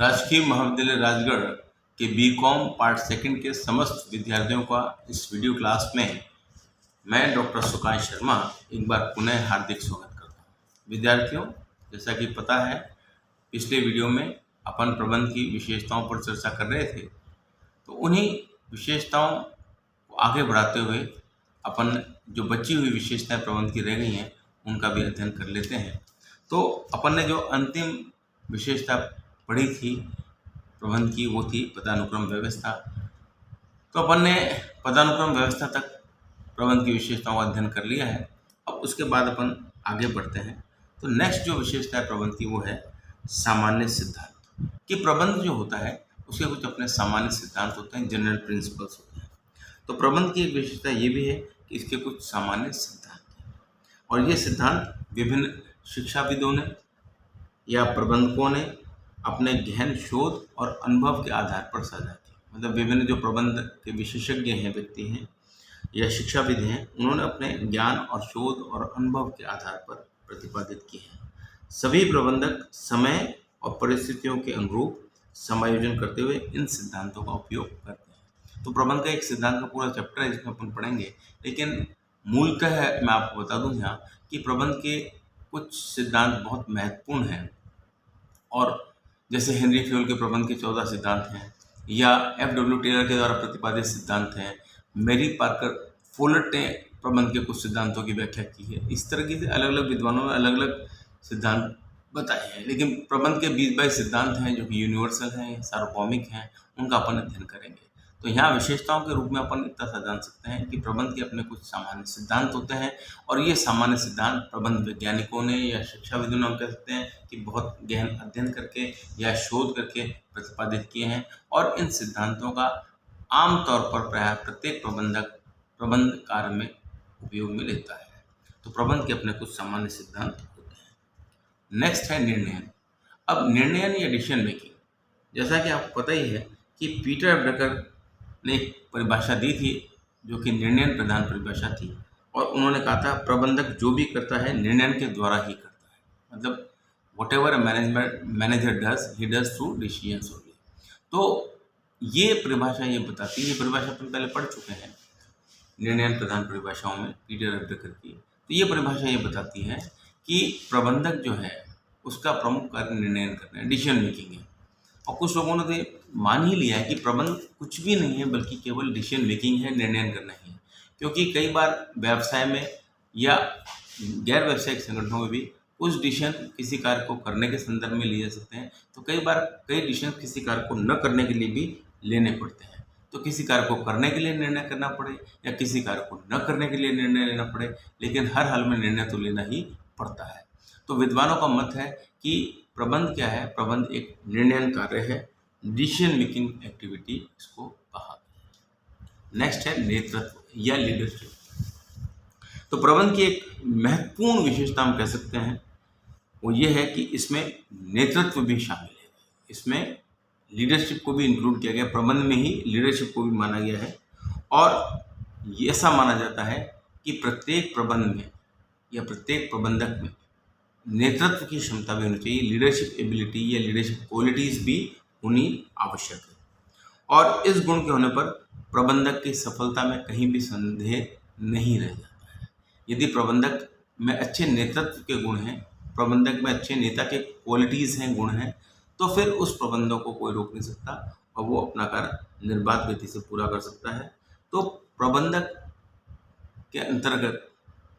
राजकीय महाविद्यालय राजगढ़ के बीकॉम पार्ट सेकंड के समस्त विद्यार्थियों का इस वीडियो क्लास में मैं डॉक्टर सुकांत शर्मा एक बार पुनः हार्दिक स्वागत करता हूँ। विद्यार्थियों, जैसा कि पता है, पिछले वीडियो में अपन प्रबंध की विशेषताओं पर चर्चा कर रहे थे, तो उन्हीं विशेषताओं को आगे बढ़ाते हुए अपन जो बची हुई विशेषताएं प्रबंध की रह गई हैं उनका भी अध्ययन कर लेते हैं। तो अपन ने जो अंतिम विशेषता पढ़ी थी प्रबंध की, वो थी पदानुक्रम व्यवस्था। तो अपन ने पदानुक्रम व्यवस्था तक प्रबंध की विशेषताओं का अध्ययन कर लिया है। अब उसके बाद अपन आगे बढ़ते हैं। तो नेक्स्ट जो विशेषता है प्रबंध की वो है सामान्य सिद्धांत। कि प्रबंध जो होता है उसके कुछ अपने सामान्य सिद्धांत होते हैं, जनरल प्रिंसिपल्स होते हैं। तो प्रबंध की एक विशेषता ये भी है कि इसके कुछ सामान्य सिद्धांत हैं और ये सिद्धांत विभिन्न शिक्षाविदों ने या प्रबंधकों ने अपने गहन शोध और अनुभव के आधार पर साझा किया। मतलब विभिन्न जो प्रबंध के विशेषज्ञ हैं, व्यक्ति हैं या शिक्षाविद हैं, उन्होंने अपने ज्ञान और शोध और अनुभव के आधार पर प्रतिपादित किए हैं। सभी प्रबंधक समय और परिस्थितियों के अनुरूप समायोजन करते हुए इन सिद्धांतों का उपयोग करते हैं। तो प्रबंध का एक सिद्धांत का पूरा चैप्टर है जिसमें अपन पढ़ेंगे, लेकिन मूलतः मैं आपको बता दूं यहाँ कि प्रबंध के कुछ सिद्धांत बहुत महत्वपूर्ण हैं। और जैसे हेनरी फ्यूल के प्रबंध के 14 सिद्धांत हैं या F.W. टेलर के द्वारा प्रतिपादित सिद्धांत हैं, मेरी पार्कर फोलेट ने प्रबंध के कुछ सिद्धांतों की व्याख्या की है। इस तरह से अलग अलग विद्वानों ने अलग अलग सिद्धांत बताए हैं, लेकिन प्रबंध के 20-22 सिद्धांत हैं जो कि यूनिवर्सल हैं, सार्वभौमिक हैं, उनका अपन अध्ययन करेंगे। तो यहाँ विशेषताओं के रूप में अपन इतना सा जान सकते हैं कि प्रबंध के अपने कुछ सामान्य सिद्धांत होते हैं और ये सामान्य सिद्धांत प्रबंध वैज्ञानिकों ने या शिक्षाविदों ने, हम कह सकते हैं कि बहुत गहन अध्ययन करके या शोध करके प्रतिपादित किए हैं। और इन सिद्धांतों का आमतौर पर प्रायः प्रत्येक प्रबंधक प्रबंध कार्य में उपयोग में लेता है। तो प्रबंध के अपने कुछ सामान्य सिद्धांत होते हैं। नेक्स्ट है निर्णयन। अब निर्णयन या डिसीजन मेकिंग, जैसा कि आपको पता ही है कि पीटर ड्रकर ने एक परिभाषा दी थी जो कि निर्णयन प्रधान परिभाषा थी, और उन्होंने कहा था प्रबंधक जो भी करता है निर्णयन के द्वारा ही करता है। मतलब what ever manager does he does through decisions only. तो ये परिभाषा ये बताती है, ये परिभाषा अपन पहले पढ़ चुके हैं निर्णयन प्रधान परिभाषाओं में पीटर ड्रकर की। तो ये परिभाषा ये बताती है कि प्रबंधक जो है उसका प्रमुख कार्य निर्णयन करना है, डिसीजन मेकिंग है। और कुछ लोगों ने तो मान ही लिया है कि प्रबंध कुछ भी नहीं है बल्कि केवल डिसीजन मेकिंग है, निर्णय करना ही है। क्योंकि कई बार व्यवसाय में या गैर व्यावसायिक संगठनों में भी कुछ डिसीजन किसी कार्य को करने के संदर्भ में लिए जा सकते हैं, तो कई बार कई डिसीजन किसी कार्य को न करने के लिए भी लेने पड़ते हैं। तो किसी कार्य को करने के लिए निर्णय करना पड़े या किसी कार्य को न करने के लिए निर्णय लेना पड़े, लेकिन हर हाल में निर्णय तो लेना ही पड़ता है। तो विद्वानों का मत है कि प्रबंध क्या है, प्रबंध एक निर्णयन कार्य है, डिसीजन मेकिंग एक्टिविटी इसको कहा गया है। नेक्स्ट है नेतृत्व या लीडरशिप। तो प्रबंध की एक महत्वपूर्ण विशेषता हम कह सकते हैं वो ये है कि इसमें नेतृत्व भी शामिल है, इसमें लीडरशिप को भी इंक्लूड किया गया, प्रबंध में ही लीडरशिप को भी माना गया है। और ऐसा माना जाता है कि प्रत्येक प्रबंध में या प्रत्येक प्रबंधक में नेतृत्व की क्षमता भी होनी चाहिए, लीडरशिप एबिलिटी या लीडरशिप क्वालिटीज़ भी होनी आवश्यक है। और इस गुण के होने पर प्रबंधक की सफलता में कहीं भी संदेह नहीं रह जाता है। यदि प्रबंधक में अच्छे नेतृत्व के गुण हैं, प्रबंधक में अच्छे नेता के क्वालिटीज़ हैं, गुण हैं, तो फिर उस प्रबंधक को कोई रोक नहीं सकता और वो अपना कार्य निर्बाध गति से पूरा कर सकता है। तो प्रबंधक के अंतर्गत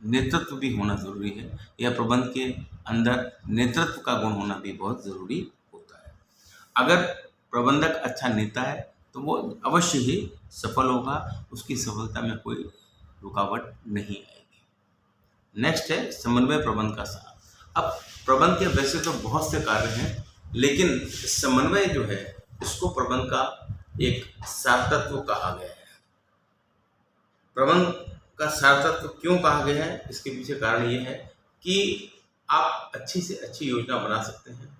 नेतृत्व भी होना ज़रूरी है, या प्रबंध के अंदर नेतृत्व का गुण होना भी बहुत ज़रूरी होता है। अगर प्रबंधक अच्छा नेता है तो वो अवश्य ही सफल होगा, उसकी सफलता में कोई रुकावट नहीं आएगी। नेक्स्ट है समन्वय प्रबंध का सार। अब प्रबंध के वैसे तो बहुत से कार्य हैं, लेकिन समन्वय जो है इसको प्रबंध का एक सार तत्व कहा गया है। प्रबंध का सार तत्व क्यों कहा गया है, इसके पीछे कारण ये है कि आप अच्छी से अच्छी योजना बना सकते हैं,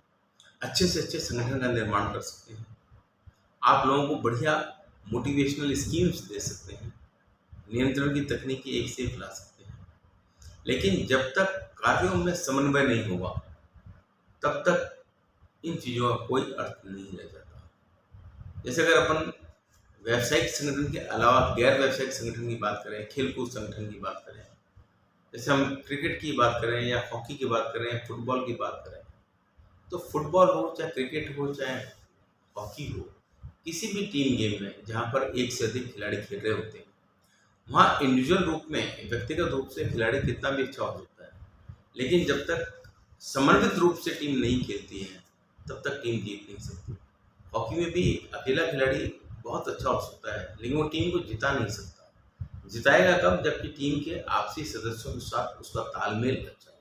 अच्छे से अच्छे संगठन का निर्माण कर सकते हैं, आप लोगों को बढ़िया मोटिवेशनल स्कीम्स दे सकते हैं, नियंत्रण की तकनीकी एक से एक ला सकते हैं। लेकिन जब तक कार्यों में समन्वय नहीं होगा तब तक इन चीज़ों का कोई अर्थ नहीं रह जाता। जैसे अगर अपन व्यावसायिक संगठन के अलावा गैर व्यावसायिक संगठन की बात करें, खेलकूद संगठन की बात करें, जैसे हम क्रिकेट की बात करें या हॉकी की बात करें या फुटबॉल की बात करें, तो फुटबॉल हो चाहे क्रिकेट हो चाहे हॉकी हो, किसी भी टीम गेम में जहाँ पर एक से अधिक खिलाड़ी खेल रहे होते हैं, वहाँ इंडिविजुअल रूप में व्यक्तिगत रूप से खिलाड़ी कितना भी अच्छा हो सकता है, लेकिन जब तक समन्वित रूप से टीम नहीं खेलती है तब तक टीम जीत नहीं सकती। हॉकी में भी अकेला खिलाड़ी बहुत अच्छा हो सकता है लेकिन वो टीम को जिता नहीं सकता। जिताएगा कब? जबकि टीम के आपसी सदस्यों के साथ उसका तालमेल अच्छा हो।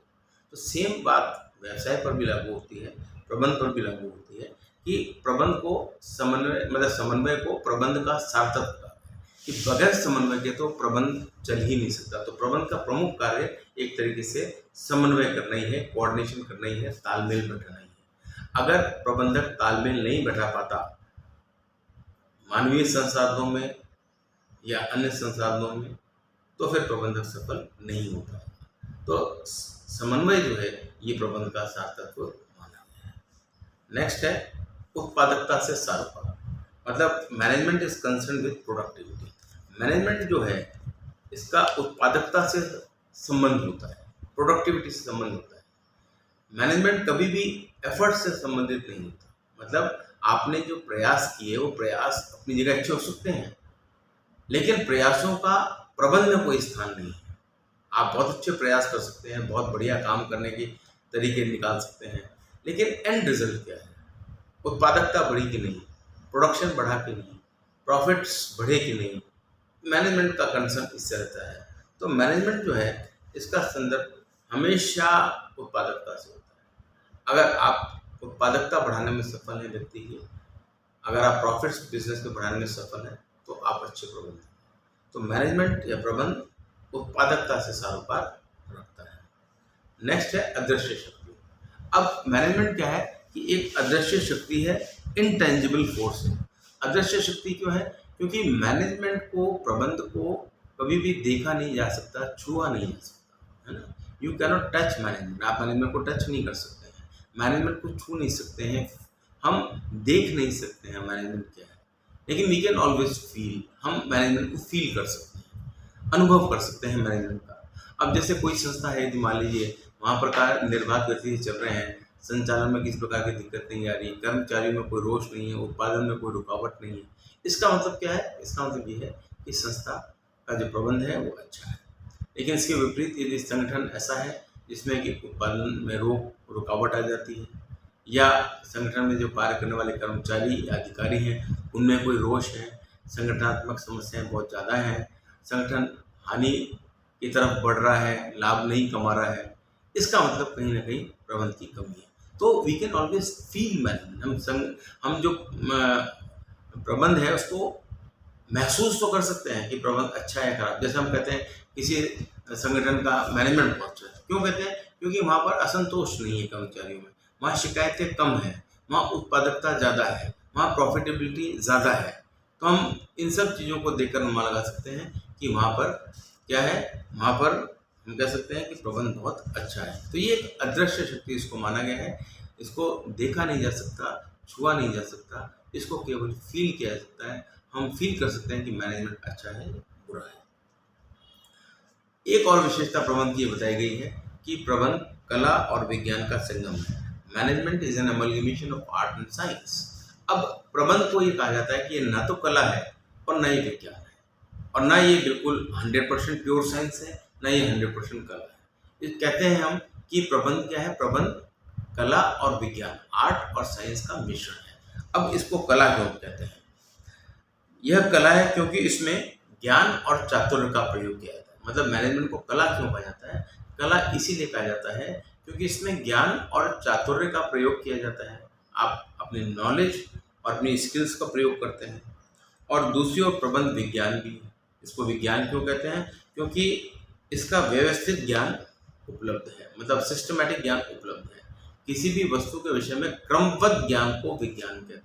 तो सेम बात व्यवसाय पर भी लागू होती है, प्रबंध पर भी लागू होती है कि प्रबंध को समन्वय को प्रबंध का सार्थक होता है कि बगैर समन्वय के तो प्रबंध चल ही नहीं सकता। तो प्रबंध का प्रमुख कार्य एक तरीके से समन्वय करना ही है, कोऑर्डिनेशन करना ही है, तालमेल बैठाना ही है। अगर प्रबंधक तालमेल नहीं बैठा पाता मानवीय संसाधनों में या अन्य संसाधनों में, तो फिर प्रबंधक सफल नहीं होता। तो समन्वय जो है ये प्रबंध का सार्थक माना गया है। नेक्स्ट है उत्पादकता से सारोकार, मतलब management is concern with productivity. Management जो है इसका उत्पादकता से संबंध होता है, प्रोडक्टिविटी से संबंध होता है। मैनेजमेंट कभी भी एफर्ट से संबंधित नहीं होता। मतलब आपने जो प्रयास किए वो प्रयास अपनी जगह अच्छे हो सकते हैं, लेकिन प्रयासों का प्रबंध में कोई स्थान नहीं है। आप बहुत अच्छे प्रयास कर सकते हैं, बहुत बढ़िया काम करने के तरीके निकाल सकते हैं, लेकिन एंड रिजल्ट क्या है? उत्पादकता बढ़ी कि नहीं, प्रोडक्शन बढ़ा कि नहीं, प्रॉफिट्स बढ़े कि नहीं, मैनेजमेंट का कंसर्न इससे रहता है। तो मैनेजमेंट जो है इसका संदर्भ हमेशा उत्पादकता से होता है। अगर आप उत्पादकता बढ़ाने में सफल हैं व्यक्ति की, अगर आप प्रॉफिट्स बिजनेस को बढ़ाने में सफल हैं, तो आप अच्छे प्रबंधक हैं। तो मैनेजमेंट या प्रबंध उत्पादकता से सारोकार रखता है। नेक्स्ट है अदृश्य शक्ति। अब मैनेजमेंट क्या है कि एक अदृश्य शक्ति है, इनटेंजिबल फोर्स है। अदृश्य शक्ति क्यों है? क्योंकि मैनेजमेंट को, प्रबंध को कभी भी देखा नहीं जा सकता, छुआ नहीं जा सकता, है ना। You cannot touch management. आप मैनेजमेंट को टच नहीं कर सकते हैं, मैनेजमेंट को छू नहीं सकते हैं, हम देख नहीं सकते हैं मैनेजमेंट क्या है, लेकिन वी कैन ऑलवेज फील। हम मैनेजमेंट को फील कर सकते हैं, अनुभव कर सकते हैं मैनेजमेंट का। अब जैसे कोई संस्था है, मान लीजिए वहाँ पर कार्य निर्बाध गति से चल रहे हैं, संचालन में किसी प्रकार की दिक्कत नहीं आ रही, कर्मचारियों में कोई रोष नहीं है, उत्पादन में कोई रुकावट नहीं है। इसका मतलब क्या है? इसका मतलब ये है कि संस्था का जो प्रबंध है वो अच्छा है। लेकिन इसके विपरीत यदि संगठन ऐसा है जिसमें कि उत्पादन में रुकावट आ जाती है, या संगठन में जो कार्य करने वाले कर्मचारी या अधिकारी हैं उनमें कोई रोष है, संगठनात्मक समस्याएं बहुत ज़्यादा हैं, संगठन हानि की तरफ बढ़ रहा है, लाभ नहीं कमा रहा है, इसका मतलब कहीं ना कहीं प्रबंध की कमी है। तो we can always feel management. हम जो प्रबंध है उसको महसूस तो कर सकते हैं कि प्रबंध अच्छा है खराब। जैसे हम कहते हैं किसी संगठन का मैनेजमेंट बहुत अच्छा है, क्यों कहते हैं? क्योंकि वहाँ पर असंतोष नहीं है कर्मचारियों में, वहाँ शिकायतें कम हैं, वहाँ उत्पादकता ज़्यादा है, वहाँ प्रॉफिटेबिलिटी ज़्यादा है। तो हम इन सब चीज़ों को देखकर अनुमान लगा सकते हैं कि वहाँ पर क्या है, वहाँ पर हम कह सकते हैं कि प्रबंध बहुत अच्छा है। तो ये एक अदृश्य शक्ति इसको माना गया है। इसको देखा नहीं जा सकता, छुआ नहीं जा सकता, इसको केवल फील किया जा सकता है। हम फील कर सकते हैं कि मैनेजमेंट अच्छा है या बुरा है। एक और विशेषता प्रबंध की बताई गई है कि प्रबंध कला और विज्ञान का संगम है। Management is an amalgamation of art and science. अब प्रबंध को ये कहा जाता है कि ये ना तो कला है और ना ही विज्ञान है, और ना ये बिल्कुल 100% प्योर साइंस है, ना ये 100% कला है। ये कहते हैं हम कि प्रबंध क्या है? प्रबंध कला और विज्ञान, आर्ट और साइंस का मिश्रण है। अब इसको कला क्यों कहते हैं? यह कला है क्योंकि इसमें ज्ञान और चातुर्य का प्रयोग किया जाता है। मतलब मैनेजमेंट को कला क्यों कहा जाता है? कला इसीलिए कहा जाता है क्योंकि इसमें ज्ञान और चातुर्य का प्रयोग किया जाता है। आप अपने नॉलेज और अपनी स्किल्स का प्रयोग करते हैं। और दूसरी ओर प्रबंध विज्ञान भी है। इसको विज्ञान क्यों कहते हैं? क्योंकि इसका व्यवस्थित ज्ञान उपलब्ध है, मतलब सिस्टमैटिक ज्ञान उपलब्ध है। किसी भी वस्तु के विषय में क्रमबद्ध ज्ञान को विज्ञान कहते हैं।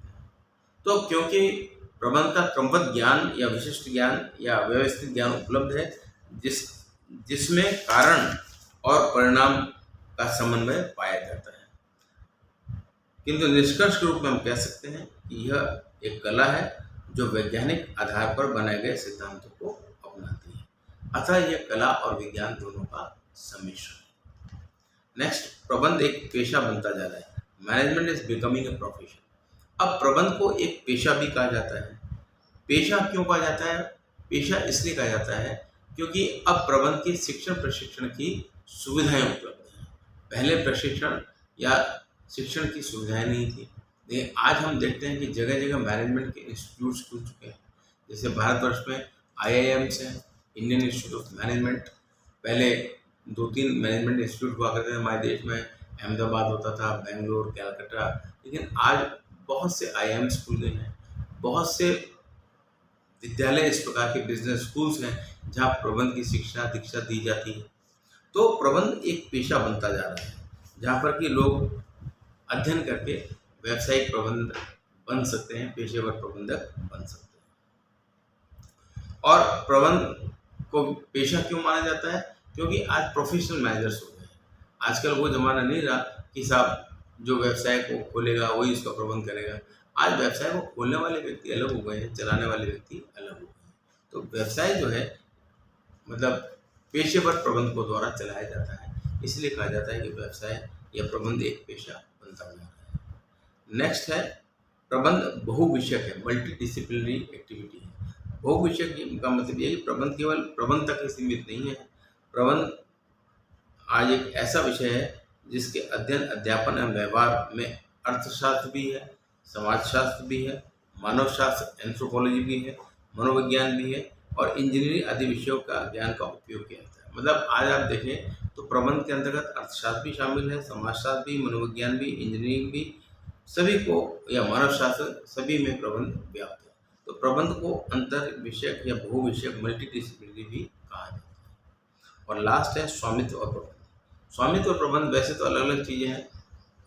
तो क्योंकि प्रबंध का क्रमबद्ध ज्ञान या विशिष्ट ज्ञान या व्यवस्थित ज्ञान उपलब्ध है, जिसमें कारण और परिणाम का समन्वय पाया जाता है। किंतु निष्कर्ष के रूप में हम कह सकते हैं कि यह एक कला है जो वैज्ञानिक आधार पर बनाए गए सिद्धांतों को अपनाती है। अतः यह कला और विज्ञान दोनों का सम्मिश्रण है। नेक्स्ट, प्रबंध एक पेशा बनता जा रहा है। Management is becoming a profession. अब प्रबंध को एक पेशा भी कहा जाता है। पेशा क्यों कहा जाता है? पेशा इसलिए कहा जाता है क्योंकि अब प्रबंध की शिक्षण प्रशिक्षण की सुविधाएं उपलब्ध हैं। पहले प्रशिक्षण या शिक्षण की सुविधाएं नहीं थी, लेकिन आज हम देखते हैं कि जगह जगह मैनेजमेंट के इंस्टीट्यूट्स खुल चुके हैं। जैसे भारतवर्ष में IIMs हैं, इंडियन इंस्टीट्यूट ऑफ मैनेजमेंट। पहले 2-3 मैनेजमेंट इंस्टीट्यूट हुआ करते थे हमारे देश में, अहमदाबाद होता था, बेंगलोर, कैलकाटा, लेकिन आज बहुत से IIMs खुल गए हैं। बहुत से विद्यालय इस प्रकार के बिजनेस स्कूल्स हैं जहाँ प्रबंध की शिक्षा दीक्षा दी जाती है। तो प्रबंध एक पेशा बनता जा रहा है जहाँ पर कि लोग अध्ययन करके व्यावसायिक प्रबंधक बन सकते हैं, पेशेवर प्रबंधक बन सकते हैं। और प्रबंध को पेशा क्यों माना जाता है? क्योंकि आज प्रोफेशनल मैनेजर्स हो गए हैं। आजकल वो ज़माना नहीं रहा कि साहब जो व्यवसाय को खोलेगा वही उसका प्रबंध करेगा। आज व्यवसाय को खोलने वाले व्यक्ति अलग हो गए हैं, चलाने वाले व्यक्ति अलग हो गए हैं। तो व्यवसाय जो है मतलब पेशेवर प्रबंधकों द्वारा चलाया जाता है, इसलिए कहा जाता है कि व्यवसाय या प्रबंध एक पेशा बनता जा रहा है। नेक्स्ट है, प्रबंध बहुविषयक है, मल्टी डिसिप्लिनरी एक्टिविटी है। बहुविषयक का मतलब ये है कि प्रबंध केवल प्रबंध तक ही सीमित नहीं है। प्रबंध आज एक ऐसा विषय है जिसके अध्ययन, अध्यापन एवं व्यवहार में अर्थशास्त्र भी है, समाजशास्त्र भी है, मानव शास्त्र एंथ्रोपोलॉजी भी है, मनोविज्ञान भी है और इंजीनियरिंग आदि विषयों का ज्ञान का उपयोग किया जाता है। मतलब आज आप देखें तो प्रबंध के अंतर्गत अर्थशास्त्र भी शामिल है, समाजशास्त्र भी, मनोविज्ञान भी, इंजीनियरिंग भी, सभी को या मानव शास्त्र सभी में प्रबंध व्याप्त है। तो प्रबंध को अंतर विषयक या बहुविषयक मल्टी डिसिप्लिनरी भी कहा जाता है। और लास्ट है स्वामित्व और प्रबंध। स्वामित्व और प्रबंध वैसे तो अलग अलग चीज़ें हैं,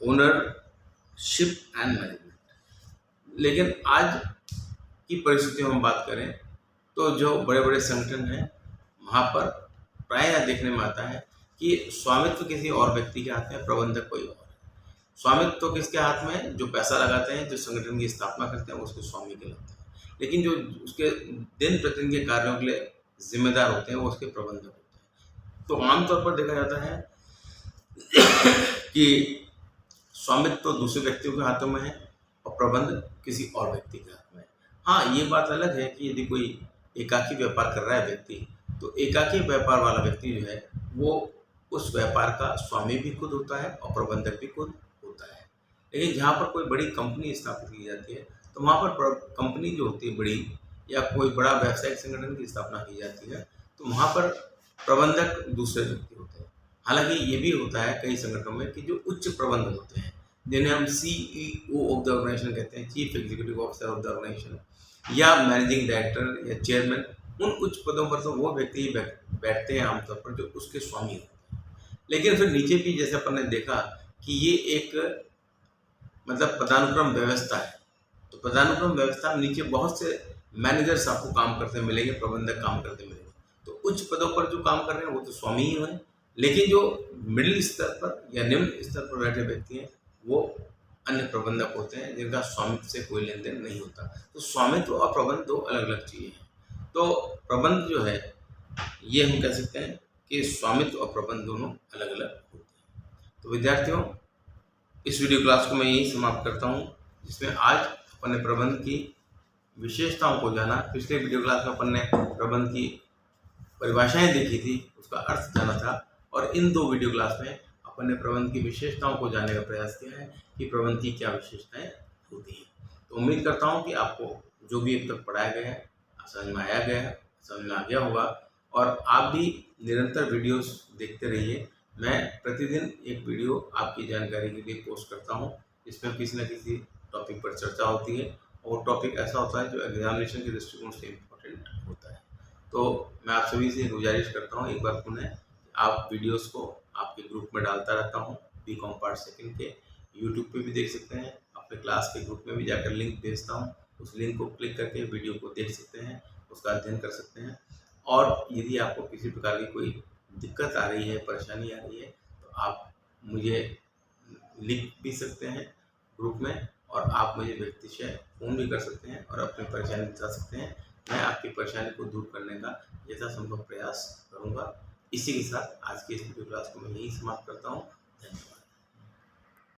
ओनरशिप एंड मैनेजमेंट, लेकिन आज की परिस्थितियों में हम बात करें तो जो बड़े बड़े संगठन हैं वहाँ पर प्रायः देखने में आता है कि स्वामित्व किसी और व्यक्ति के हाथ में, प्रबंधक कोई और है। स्वामित्व तो किसके हाथ में है? जो पैसा लगाते हैं, जो संगठन की स्थापना करते हैं, उसको स्वामी कहलाते हैं। लेकिन जो उसके दिन प्रतिदिन के कार्यों के लिए जिम्मेदार होते हैं वो उसके प्रबंधक होते हैं। तो आमतौर पर देखा जाता है कि स्वामित्व तो दूसरे व्यक्तियों के हाथों में है और प्रबंध किसी और व्यक्ति के हाथ में है। हाँ, ये बात अलग है कि यदि कोई एकाकी व्यापार कर रहा है व्यक्ति, तो एकाकी व्यापार वाला व्यक्ति जो है वो उस व्यापार का स्वामी भी खुद होता है और प्रबंधक भी खुद होता है। लेकिन जहाँ पर कोई बड़ी कंपनी स्थापित की जाती है तो वहाँ पर कंपनी जो होती है बड़ी, या कोई बड़ा व्यावसायिक संगठन की स्थापना की जाती है, तो वहाँ पर प्रबंधक दूसरे व्यक्ति होते हैं। हालांकि ये भी होता है कई संगठनों में कि जो उच्च प्रबंधक होते हैं, जिन्हें हम CEO ऑफ द ऑर्गेनाइजेशन कहते हैं, chief executive officer of the organization, या मैनेजिंग डायरेक्टर या चेयरमैन, उन उच्च पदों पर तो वो व्यक्ति ही बैठते हैं आमतौर पर जो उसके स्वामी होते हैं। लेकिन फिर नीचे भी जैसे अपन ने देखा कि ये एक मतलब पदानुक्रम व्यवस्था है, तो पदानुक्रम व्यवस्था में नीचे बहुत से मैनेजर्स आपको काम करते मिलेंगे, प्रबंधक काम करते मिलेंगे। तो उच्च पदों पर जो काम कर रहे हैं वो तो स्वामी ही हैं, लेकिन जो मिडिल स्तर पर या निम्न स्तर पर बैठे व्यक्ति हैं वो अन्य प्रबंधक होते हैं जिनका स्वामित्व से कोई लेन देन नहीं होता। तो स्वामित्व और प्रबंध दो अलग अलग चीज़ें हैं। तो प्रबंध जो है ये हम कह सकते हैं कि स्वामित्व और प्रबंध दोनों अलग अलग होते हैं। तो विद्यार्थियों, इस वीडियो क्लास को मैं यही समाप्त करता हूँ, जिसमें आज अपन ने प्रबंध की विशेषताओं को जाना। पिछले वीडियो क्लास में अपन ने प्रबंध की परिभाषाएं देखी थी, उसका अर्थ जाना था, और इन 2 वीडियो क्लास में अपन ने प्रबंध की विशेषताओं को जानने का प्रयास किया है कि प्रबंध की क्या विशेषताएं होती हैं। तो उम्मीद करता हूं कि आपको जो भी अब तक पढ़ाया गया है समझ में आ गया होगा, और आप भी निरंतर वीडियोस देखते रहिए। मैं प्रतिदिन एक वीडियो आपकी जानकारी के लिए पोस्ट करता हूं, जिसमें किसी न किसी टॉपिक पर चर्चा होती है, और टॉपिक ऐसा होता है जो एग्जामिनेशन के दृष्टिकोण से इम्पोर्टेंट होता है। तो मैं आप सभी से गुजारिश करता हूँ एक बार पुनः, आप वीडियोस को आपके ग्रुप में डालता रहता हूँ। बीकॉम पार्ट सेकंड के यूट्यूब पे भी देख सकते हैं, अपने क्लास के ग्रुप में भी जाकर लिंक भेजता हूँ, उस लिंक को क्लिक करके वीडियो को देख सकते हैं, उसका अध्ययन कर सकते हैं। और यदि आपको किसी प्रकार की कोई दिक्कत आ रही है, परेशानी आ रही है, तो आप मुझे लिख भी सकते हैं, ग्रुप में, और आप मुझे व्यक्ति से फ़ोन भी कर सकते हैं और अपनी परेशानी बता सकते हैं। मैं आपकी परेशानी को दूर करने का यथासंभव प्रयास करूँगा। इसी के साथ आज की इस वीडियो क्लास को मैं यहीं समाप्त करता हूँ। धन्यवाद।